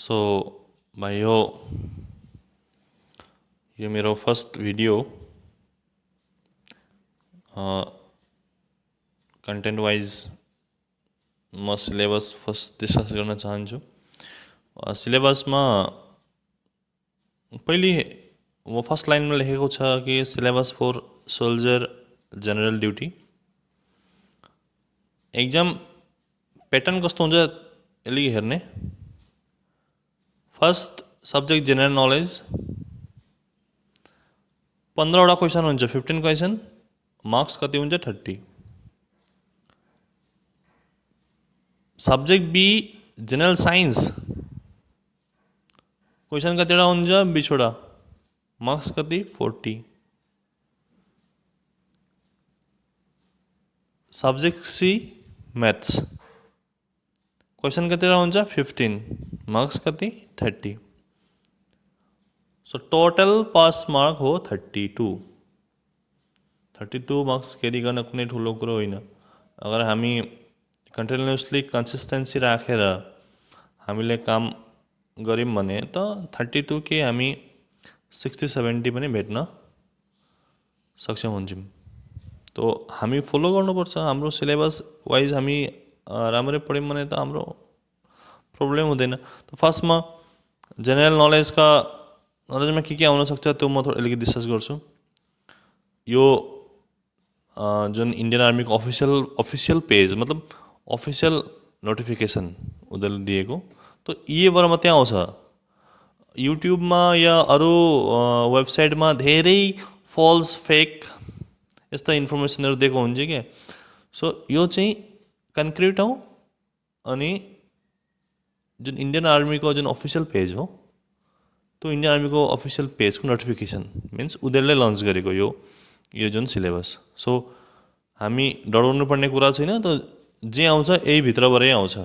So भाइयों, ये मेरो फर्स्ट भिडियो कन्टेन्ट वाइज म सिलेबस फर्स्ट डिस्कस गर्न चाहन्छु। सिलेबसमा पहिले वो फर्स्ट लाइनमा लेखेको छ कि syllabus for soldier general duty. Exam pattern कस्तो हुन्छ यसले हेर्ने। फर्स्ट सब्जेक्ट जेनरल नलेज 15वटा क्वेसन हुन्छ, 15 क्वेसन, मार्क्स कति हुन्छ 30। Subject B general science question कतिवटा हुन्छ 20वटा, मार्क्स कति 40। सब्जेक्ट सी मैथ्स क्वेसन कतिवटा हुन्छ 15, मार्क्स कति 30। सो टोटल पास मार्क हो 32 मार्क्स क्यारी गर्न कुनै ठुलो कुरो होइन। अगर हामी कन्टिन्युअसली कन्सिस्टेन्सी राखेर हामीले काम गऱ्यौँ भने त 32 के हामी 60-70 पनि भेट्न सक्षम हुन्छौँ। तो हामी फलो गर्नुपर्छ हाम्रो सिलेबस वाइज। हामी राम्ररी पढ्यौँ भने त हाम्रो प्रब्लम हुँदैन। तो फर्स्टमा जेनरल नलेजमा के आउन सक्छ त्यो म थोरै अलिकति डिस्कस गर्छु। यो जुन इन्डियन आर्मीको अफिसियल पेज मतलब अफिसियल नोटिफिकेसन उनीहरूले दिएको, तो यहीबाट मात्रै आउँछ। युट्युबमा या अरू वेबसाइटमा धेरै फल्स फेक यस्ता इन्फर्मेसनहरू दिएको हुन्छ क्या। सो यो चाहिँ कन्क्रिट हो। अनि जुन इन्डियन आर्मीको जुन अफिसियल पेज हो त्यो इन्डियन आर्मीको अफिसियल पेजको नोटिफिकेसन मिन्स उनीहरूले लन्च गरेको यो जुन सिलेबस। सो हामी डराउनु पर्ने कुरा छैन, त जे आउँछ यही भित्रबाटै आउँछ।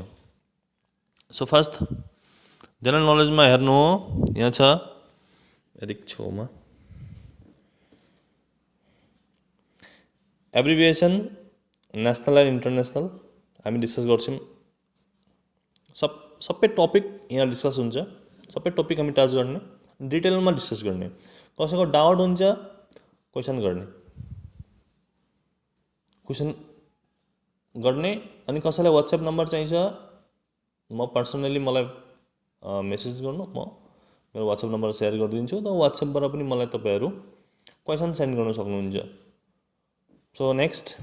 सो फर्स्ट जेनरल नलेजमा हेर्नु हो, यहाँ छ अलिक छेउमा एब्रिभिएसन नेसनल एन्ड इन्टरनेसनल हामी डिस्कस गर्छौँ। सबै टपिक यहाँ डिस्कस हुन्छ, सबै टपिक हामी टच गर्ने, डिटेलमा डिस्कस गर्ने। कसैको डाउट हुन्छ क्वेसन गर्ने अनि कसैलाई वाट्सएप नम्बर चाहिन्छ म पर्सनली मलाई मेसेज गर्नु, म मेरो वाट्सएप नम्बर सेयर गरिदिन्छु। त वाट्सएपबाट पनि मलाई तपाईँहरू क्वेसन सेन्ड गर्न सक्नुहुन्छ। So next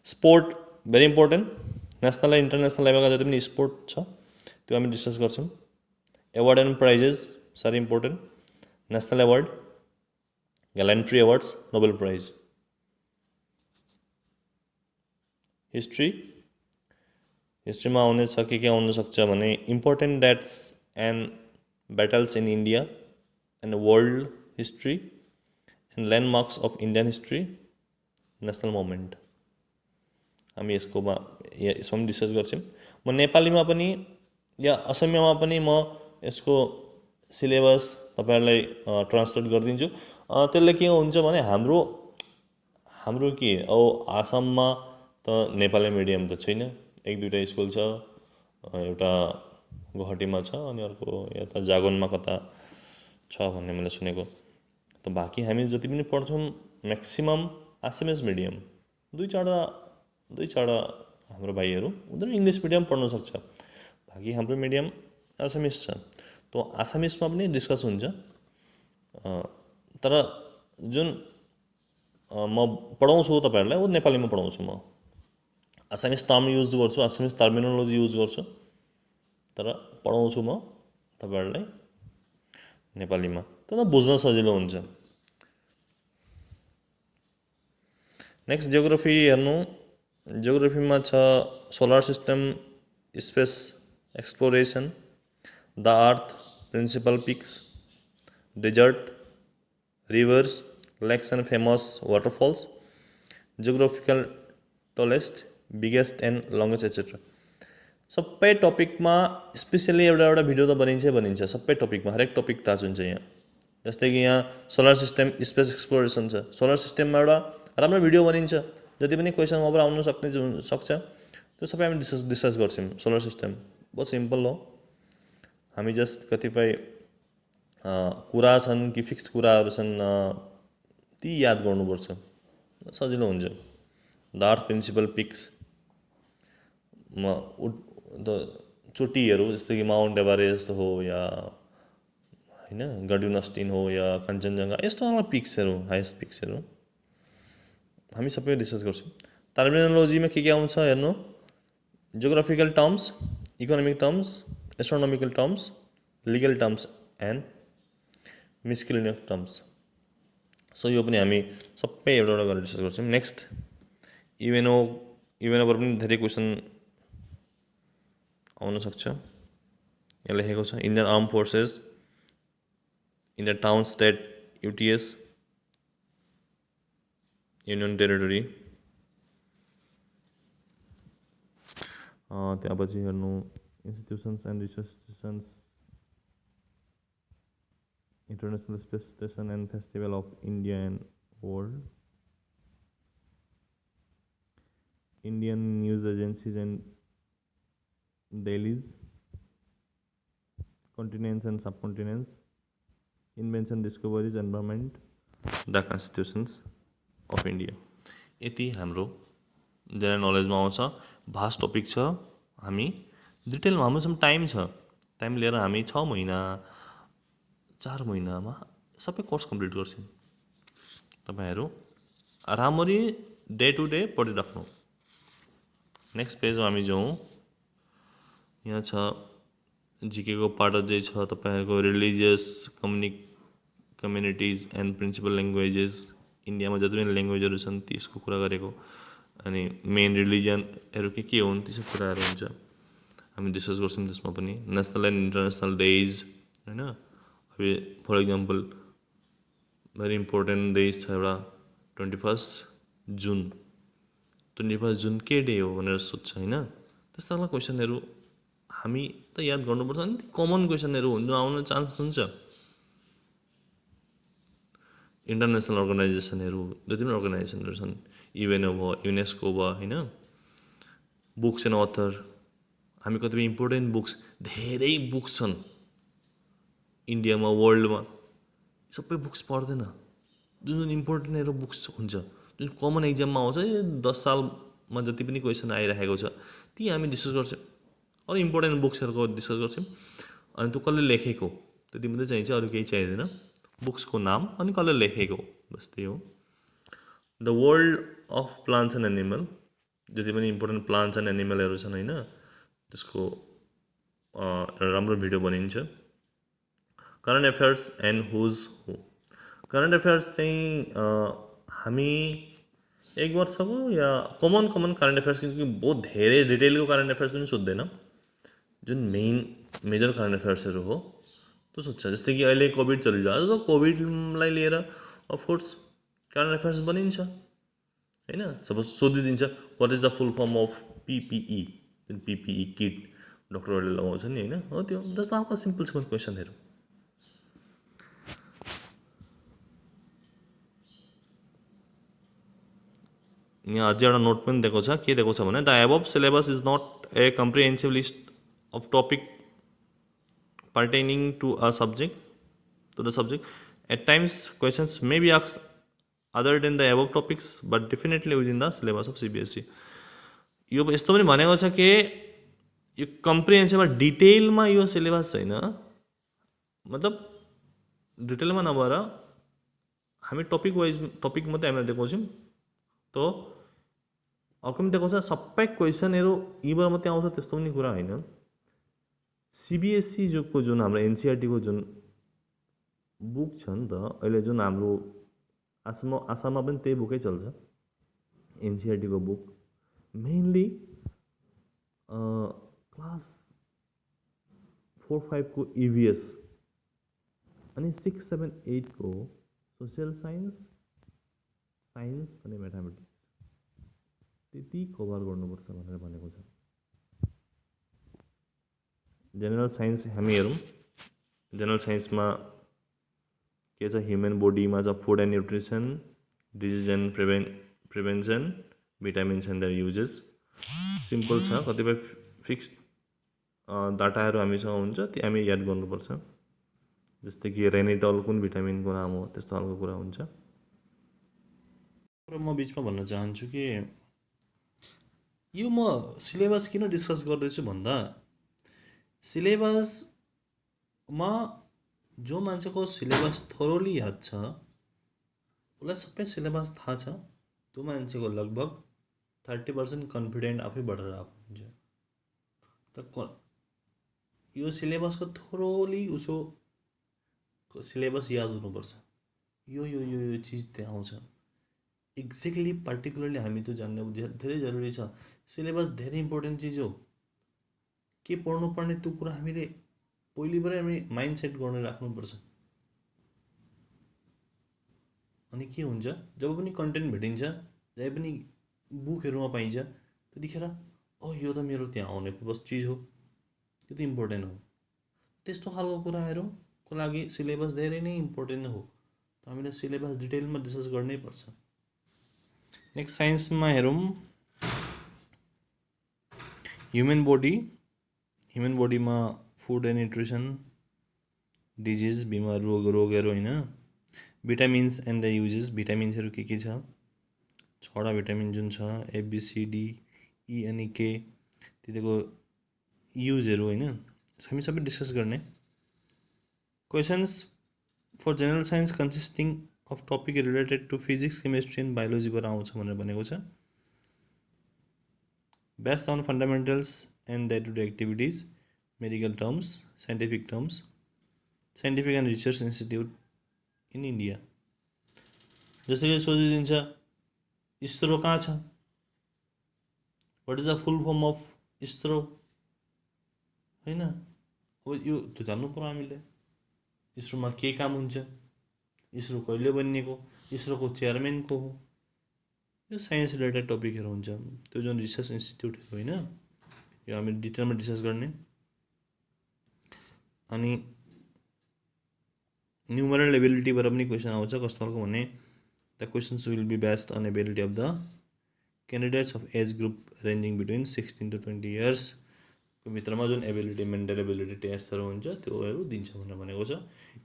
sport very important. National र इन्टरनेसनल लेभलका जति पनि स्पोर्ट छ त्यो हामी डिस्कस गर्छौँ। एवार्ड एन्ड प्राइजेस साह्रै important. National award, gallantry awards, Nobel prize. हिस्ट्रीमा आउने छ के आउन सक्छ भने important dates and battles in India and world history and landmarks of Indian history, national moment हामी यसमा पनि डिस्कस गर्छौँ। म नेपालीमा पनि या असमियामा पनि म यसको सिलेबस तपाईँहरूलाई ट्रान्सलेट गरिदिन्छु। त्यसले के हुन्छ भने हाम्रो के अब आसाममा त नेपाली मिडियम त छैन, 1-2 स्कुल छ, एउटा गुवाहाटीमा छ अनि अर्को यता जागोनमा कता छ भन्ने मैले सुनेको। त बाँकी हामी जति पनि पढ्छौँ म्याक्सिमम आसामिज मिडियम। दुई चारवटा हाम्रो भाइहरू उनीहरू इङ्ग्लिस मिडियम पढ्न सक्छ, बाँकी हाम्रो मिडियम आसामिज छ। तो आसामिजमा पनि डिस्कस हुन्छ। तर जुन म पढाउँछु तपाईँहरूलाई वो नेपालीमा पढाउँछु। म आसामिज टर्म युज गर्छु, आसामिज टर्मिनोलोजी युज गर्छु, तर पढाउँछु म तपाईँहरूलाई नेपालीमा, तर बुझ्न सजिलो हुन्छ। नेक्स्ट जियोग्राफी हेर्नु। जियोग्राफीमा छ solar system, space exploration, the earth, principal peaks, desert, rivers, lakes and famous waterfalls, geographical tallest, biggest and longest etcetera. सबै टपिकमा स्पेसली एउटा भिडियो त बनिन्छ। सबै टपिकमा हरेक टपिक टच हुन्छ यहाँ। जस्तै कि यहाँ सोलर सिस्टम, स्पेस एक्सप्लोरेसन छ, सोलर सिस्टममा एउटा राम्रो भिडियो बनिन्छ। जति पनि क्वेसन वहाँबाट आउन सक्छ त्यो सबै हामी डिस्कस गर्छौँ। सोलर सिस्टम बहुत सिम्पल हो, हामी जस्ट कतिपय कुरा छन् कि फिक्स्ड कुराहरू छन्, ती याद गर्नुपर्छ, सजिलो हुन्छ। द अर्थ प्रिन्सिपल पिक्स चोटीहरू जस्तो कि माउन्ट एभरेस्ट हो या होइन गड्युनस्टिन हो या कञ्चनजङ्घा, यस्तो खालको पिक्सहरू, हाइएस्ट पिक्सहरू हामी सबै डिस्कस गर्छौँ। टर्मिनोलोजीमा के आउँछ हेर्नु, geographical terms, economic terms, astronomical terms, legal terms and miscellaneous terms. So यो पनि हामी सबै एउटा एउटा गरेर डिस्कस गर्छौँ। नेक्स्ट इभेनोबाट पनि धेरै क्वेसन आउन सक्छ। यहाँ लेखेको छ Indian arm forces, Indian town state UTs, union territory. त्यसपछि हेर्नु institutions and research institutions, international space station and festival of India and world, Indian news agencies and dailies, continents and subcontinents, invention discoveries, environment, the constitutions of India. यति हाम्रो general नलेजमा आउँछ। Vast topic छ, हामी डिटेलमा हामीसँग time छ, time लिएर हामी 6 महिना 4 महिनामा सबै कोर्स कम्प्लिट गर्छौँ। तपाईँहरू राम्ररी डे टु डे पढिराख्नु। नेक्स्ट पेजमा हामी जाउँ। यहाँ छ जिकेको पार्ट अझै छ तपाईँहरूको religious communities and principal languages. इन्डियामा जति पनि ल्याङ्ग्वेजहरू छन् त्यसको कुरा गरेको, अनि मेन रिलिजनहरू के हुन् त्यो सब कुराहरू हुन्छ, हामी डिस्कस गर्छौँ त्यसमा पनि। नेसनल एन्ड इन्टरनेसनल डेज होइन, अब for example very important days छ एउटा 21 जुन। 21 जुन के डे हो भनेर सोध्छ होइन, त्यस्तो खालको क्वेसनहरू हामी त याद गर्नुपर्छ। अनि कमन क्वेसनहरू हुन्छ, आउन चान्स हुन्छ। इन्टरनेसनल अर्गनाइजेसनहरू जति पनि अर्गनाइजेसनहरू छन्, युएनओ भयो, युनेस्को भयो होइन, बुक्स एन्ड अथर, हामी कतिपय इम्पोर्टेन्ट बुक्स, धेरै बुक्स छन् इन्डियामा वर्ल्डमा, सबै बुक्स पढ्दैन। जुन जुन इम्पोर्टेन्टहरू बुक्स हुन्छ, जुन कमन एक्जाममा आउँछ, 10 सालमा जति पनि क्वेसन आइरहेको छ ती हामी डिस्कस गर्छौँ। अरू इम्पोर्टेन्ट बुक्सहरूको डिस्कस गर्छौँ। अनि त्यो कसले लेखेको त्यति मात्रै चाहिन्छ, अरू केही चाहिँदैन। बुक्सको नाम अनि कसले लेखेको, बस त्यही हो। The world of plants and animal, जति पनि इम्पोर्टेन्ट प्लान्ट्स एन्ड एनिमलहरू छन् होइन, त्यसको राम्रो भिडियो बनिन्छ। Current affairs and who's who. Current affairs चाहिँ हामी एक वर्षको या कमन करेन्ट अफेयर्स, क्योंकि बहुत धेरै डिटेलको करेन्ट अफेयर्स पनि सोध्दैन, जुन मेजर करेन्ट अफेयर्सहरू हो त्यो सोध्छ। जस्तै कि अहिले कोभिड चलिरहेको छ, कोभिडलाई लिएर अफकोर्स करेन्ट अफेयर्स बनिन्छ होइन। सपोज सोधिदिन्छ what is the full form of PPE, जुन पिपिई किट डक्टरहरूले लगाउँछ नि होइन, हो त्यो जस्तो खालको सिम्पल सिम्पल क्वेसनहरू। यहाँ अझै एउटा नोट पनि दिएको छ, के दिएको छ भने the above syllabus is not a comprehensive list of topic pertaining to a subject, to the subject. At times questions may be asked other than the above topics but definitely within the syllabus of CBSE। यो यस्तो पनि भनेको छ कि यो comprehensive डिटेलमा यो syllabus छैन, मतलब डिटेलमा नभएर हामी टपिक वाइज टपिक मात्रै हामीलाई देखाउँछौँ। त अर्को पनि देखाउँछ सबै क्वेसनहरू यहीँबाट मात्रै आउँछ त्यस्तो पनि कुरा होइन। CBSE को जुन हाम्रो NCERT को जुन बुक छ नि त, अहिले जुन हाम्रो आसाममा पनि त्यही बुकै चल्छ, NCERT को बुक मेनली क्लास 4-5 को EVS अनि 6-7-8 को सोसियल साइन्स अनि म्याथमेटिक्स त्यति कभर गर्नुपर्छ भनेर भनेको छ। जेनरल साइन्स हामी हेरौँ, जेनरल साइन्समा के छ, ह्युमन बोडीमा छ food and nutrition, disease and prevention, vitamins and their uses. Simple छ, कतिपय फिक्स्ड डाटाहरू हामीसँग हुन्छ, त्यो हामी याद गर्नुपर्छ। जस्तै कि रेनिटल कुन भिटामिनको नाम हो, त्यस्तो खालको कुरा हुन्छ। र म बिचमा भन्न चाहन्छु कि यो म सिलेबस किन डिस्कस गर्दैछु भन्दा, सिलेबसमा जो मान्छेको सिलेबस थोरोली याद छ, उसलाई सबै सिलेबस थाहा छ, त्यो मान्छेको लगभग 30% कन्फिडेन्ट आफै बढेर आएको हुन्छ। त यो सिलेबसको थोरोली उसो सिलेबस याद हुनुपर्छ। यो यो यो यो चिज त्यहाँ आउँछ एक्ज्याक्टली पर्टिकुलरली हामी त्यो जान्ने धेरै जरुरी छ। सिलेबस धेरै इम्पोर्टेन्ट चिज हो। के पढ्नुपर्ने त्यो कुरा हामीले पहिलेबाटै हामी माइन्ड सेट गर्न राख्नुपर्छ। अनि के हुन्छ, जब पनि कन्टेन्ट भेटिन्छ, जहीँ पनि बुकहरूमा पाइन्छ, त्यतिखेर यो त मेरो त्यहाँ आउने बस चिज हो, त्यो त इम्पोर्टेन्ट हो। त्यस्तो खालको कुराहरूको लागि सिलेबस धेरै नै इम्पोर्टेन्ट हो। त हामीले सिलेबस डिटेलमा डिस्कस गर्नै पर्छ। नेक्स्ट साइन्समा हेरौँ, ह्युमन बडीमा फुड एन्ड न्युट्रिसन, डिजिज, बिमार, रोगहरू होइन, भिटामिन्स एन्ड द युजेस, भिटामिन्सहरू के छ, 6वटा भिटामिन जुन छ, ABCD E अनि K, त्यतिको युजहरू होइन, हामी सबै डिस्कस गर्ने। Questions for general science consisting of topic related to physics, chemistry and बायोलोजीबाट आउँछ भनेर भनेको छ। Based on fundamentals and day to day activities, medical terms, scientific terms, scientific and research institute in India. जस्तै कि सोधिदिन्छ ISRO कहाँ छ, what is the full form of ISRO होइन। अब यो त जान्नु पर्यो हामीले, इसरोमा के काम हुन्छ, इसरो कहिले बनिएको, इसरोको चेयरम्यान को हो, यो साइन्स रिलेटेड टपिकहरू हुन्छ। त्यो जुन रिसर्च इन्स्टिट्युटहरू होइन, यो हामी डिटेलमा डिस्कस गर्ने। अनि न्युमरल एबिलिटीबाट पनि क्वेसन आउँछ। कस्तो खालको भने, the questions will be based on ability of the candidates of age group ranging between 16 to 20 years को भित्रमा जुन एबिलिटी, मेन्टल एबिलिटी टेस्टहरू हुन्छ त्योहरू दिन्छ भनेर भनेको छ।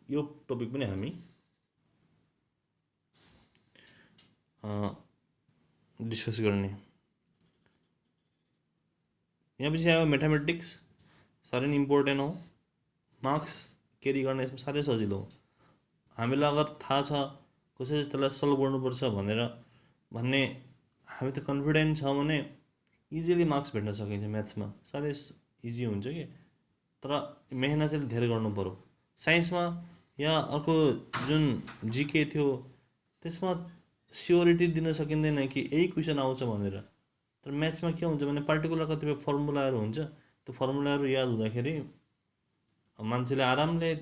यो टपिक पनि हामी डिस्कस गर्ने। यहाँ पछि आयो म्याथमेटिक्स, साह्रै नै इम्पोर्टेन्ट हो। मार्क्स क्यारी गर्न यसमा साह्रै सजिलो हो। हामीलाई अगर थाहा छ कसरी त्यसलाई सल्भ गर्नुपर्छ भन्ने हामी त कन्फिडेन्ट छ भने इजिली मार्क्स भेट्न सकिन्छ। म्याथ्समा साह्रै इजी हुन्छ कि, तर मेहनत चाहिँ धेरै गर्नु पर्यो। साइन्समा या अर्को जुन जिके थियो त्यसमा स्योरिटी दिन सकिँदैन कि यही क्वेसन आउँछ भनेर। तर म्याथ्समा के हुन्छ भने पार्टिकुलर कतिपय फर्मुलाहरू हुन्छ, त्यो फर्मुलाहरू याद हुँदाखेरि मान्छेले आरामले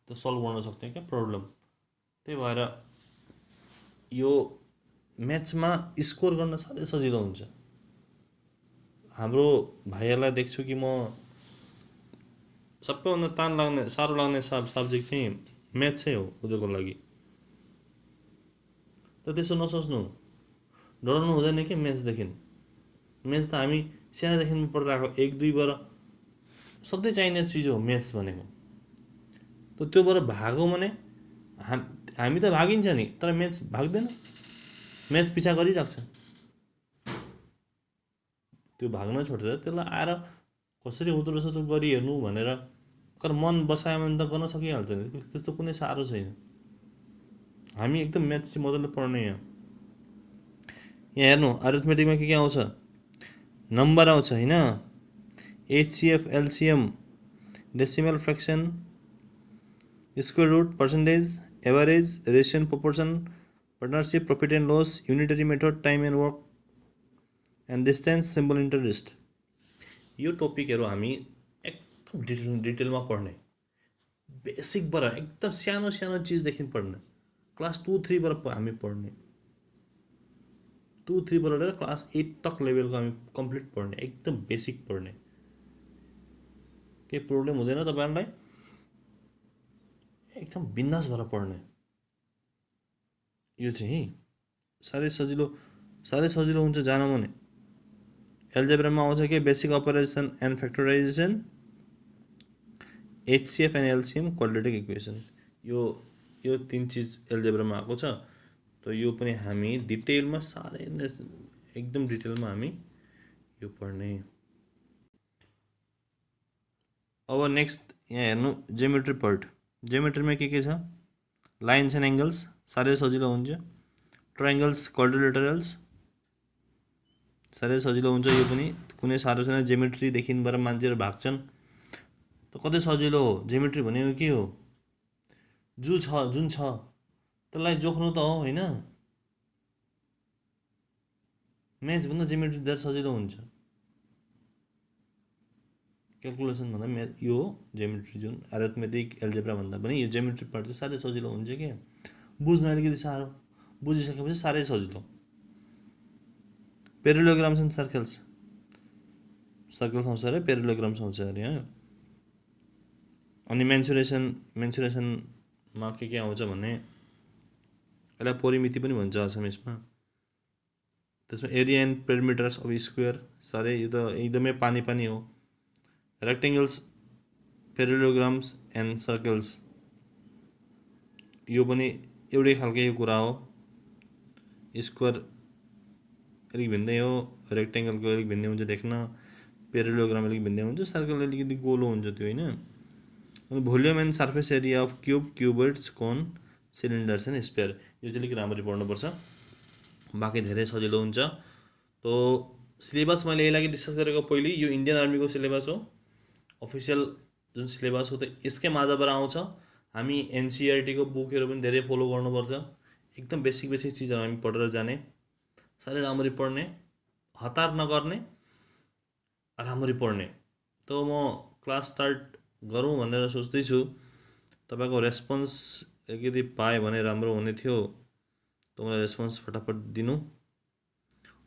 त्यो सल्भ गर्न सक्थ्यो क्या प्रब्लम। त्यही भएर यो म्याथ्समा स्कोर गर्न साह्रै सजिलो हुन्छ। हाम्रो भाइहरूलाई देख्छु कि म सबैभन्दा साह्रो लाग्ने सब्जेक्ट चाहिँ म्याथ्सै हो उनीहरूको लागि। त त्यसो नसोच्नु, डराउनु हुँदैन कि म्याथ्सदेखि। म्याथ्स त हामी सानोदेखि पढिरहेको 1-2 सधैँ चाहिने चिज हो म्याथ्स भनेको। त त्योबाट भागौँ भने हामी त भागिन्छ नि, तर म्याथ्स भाग्दैन, म्याथ्स पिछा गरिरहेको छ। त्यो भाग्न छोडेर त्यसलाई आएर कसरी हुँदो रहेछ त्यो गरिहेर्नु भनेर तर मन बसायो भने त गर्न सकिहाल्छ नि, त्यस्तो कुनै साह्रो छैन। हामी एकदम म्याथ्स चाहिँ मजाले पढ्ने। यहाँ हेर्नु, अरिथमेटिकमा के आउँछ, नम्बर आउँछ होइन, HCF, LCM, decimal fraction, square root, percentage, average, ratio and proportion, partnership, profit and loss, unitary method, time and work and distance, simple interest. यो टपिकहरू हामी एकदम डिटेलमा पढ्ने, बेसिकबाट एकदम सानो सानो चिजदेखि पढ्ने। क्लास 2-3बाट हामी पढ्ने, 2-3बाट लिएर क्लास 8 तक लेभलको हामी कम्प्लिट पढ्ने, एकदम बेसिक पढ्ने। केही प्रब्लम हुँदैन तपाईँहरूलाई, एकदम बिन्दास भएर पढ्ने। यो चाहिँ साह्रै सजिलो हुन्छ जान भने। एल्जेब्रामा आउँछ के basic operation and factorisation, HCF and LCM quadratic equation. यो 3 चिज एल्जेब्रामा आएको छ। त यो पनि हामी डिटेलमा साह्रै एकदम डिटेलमा हामी यो पढ्ने। अब नेक्स्ट यहाँ हेर्नु ज्योमेट्री पार्ट। ज्योमेट्रीमा के छ? लाइन्स एन्ड एङ्गल्स साह्रै सजिलो हुन्छ। ट्रायङ्गल्स क्वाड्रिलेटरल्स साह्रै सजिलो हुन्छ। यो पनि कुनै साह्रो छैन। ज्योमेट्रीदेखिबाट मान्छेहरू भाग्छन्। त कति सजिलो हो। ज्योमेट्री भनेको के हो? जुन छ त्यसलाई जोख्नु त हो होइन। म्याथ्सभन्दा ज्योमेट्री धेरै सजिलो हुन्छ। क्यालकुलेसन भन्दा यो ज्योमेट्री जुन एरिथमेटिक एल्जेब्रा भन्दा पनि यो ज्योमेट्री पार्ट चाहिँ साह्रै सजिलो हुन्छ क्या। बुझ्न अलिकति साह्रो, बुझिसकेपछि साह्रै सजिलो। पेरेलोग्राम्स एन्ड सर्कल्स आउँछ अरे, पेरेलोग्राम्स आउँछ अरे। अनि मेन्सुरेसनमा के आउँछ भने यसलाई परिमिति पनि भन्छ असमिसमा। त्यसमा एरिया एन्ड पेरिमिटर्स अफ स्क्वायर साह्रै यो त एकदमै पानी हो। रेक्टेङ्गल्स, पेरेलोग्राम्स एन्ड सर्कल्स यो पनि एउटै खालकै कुरा हो। स्क्वायर अलिक भिन्दै हो, रेक्टेङ्गलको अलिक भिन्दै हुन्छ देख्न, पेरेलोग्राम अलिक भिन्दै हुन्छ, सर्कल अलिकति गोलो हुन्छ त्यो होइन। अनि volume and surface area of cube, cuboids, cone, cylinders and sphere यो चाहिँ अलिक राम्ररी पढ्नुपर्छ। बाँकी धेरै सजिलो हुन्छ। तो सिलेबस मैले यही लागि डिस्कस गरेको पहिले यो इन्डियन आर्मीको सिलेबस हो, अफिसियल जुन सिलेबस हो त्यो यसकै माझबाट आउँछ। हामी NCERTको बुकहरू पनि धेरै फलो गर्नुपर्छ। एकदम बेसिक चिजहरू हामी पढेर जाने, साह्रै राम्ररी पढ्ने, हतार नगर्ने, राम्ररी पढ्ने। त म क्लास स्टार्ट गरौँ भनेर सोच्दैछु। तपाईँको रेस्पोन्स यदि पाएँ भने राम्रो हुने थियो। त मलाई रेस्पोन्स फटाफट दिनु।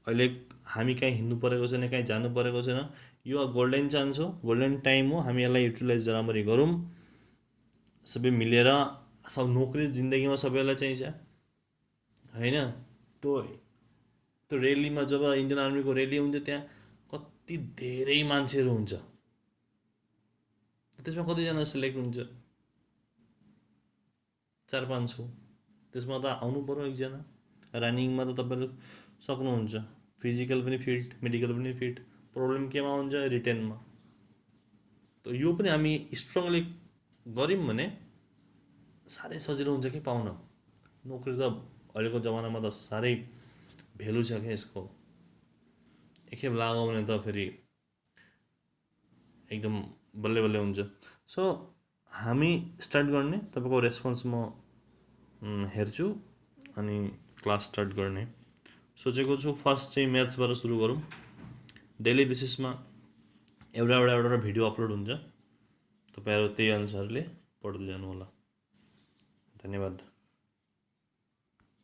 अहिले हामी कहीँ हिँड्नु परेको छैन, कहीँ जानु परेको छैन। यो गोल्डन चान्स हो, गोल्डन टाइम हो। हामी यसलाई युटिलाइज राम्ररी गरौँ। सबै मिलेर सब नोकरी जिन्दगीमा सबैलाई चाहिन्छ होइन। त्यो रेलीमा जब इन्डियन आर्मीको रेली हुन्छ त्यहाँ कति धेरै मान्छेहरू हुन्छ। त्यसमा कतिजना सिलेक्ट हुन्छ? 400-500। त्यसमा त आउनु पर्यो एकजना। रनिङमा त तपाईँहरू सक्नुहुन्छ। फिजिकल पनि फिट, मेडिकल पनि फिट। प्रब्लम केमा हुन्छ? रिटेनमा। त यो पनि हामी स्ट्रङली गऱ्यौँ भने साह्रै सजिलो हुन्छ कि पाउन। नोकरी त अहिलेको जमानामा त साह्रै भेल्यु छ क्या यसको। एकखेप लाग्यो भने त फेरि एकदम बल्लै बल्लै हुन्छ। सो हामी स्टार्ट गर्ने, तपाईँको रेस्पोन्स म हेर्छु अनि क्लास स्टार्ट गर्ने सोचेको छु। फर्स्ट चाहिँ म्याथ्सबाट सुरु गरौँ। डेली बेसिसमा एउटा भिडियो अपलोड हुन्छ। तपाईँहरू त्यही अनुसारले पढ्दै जानु होला। धन्यवाद।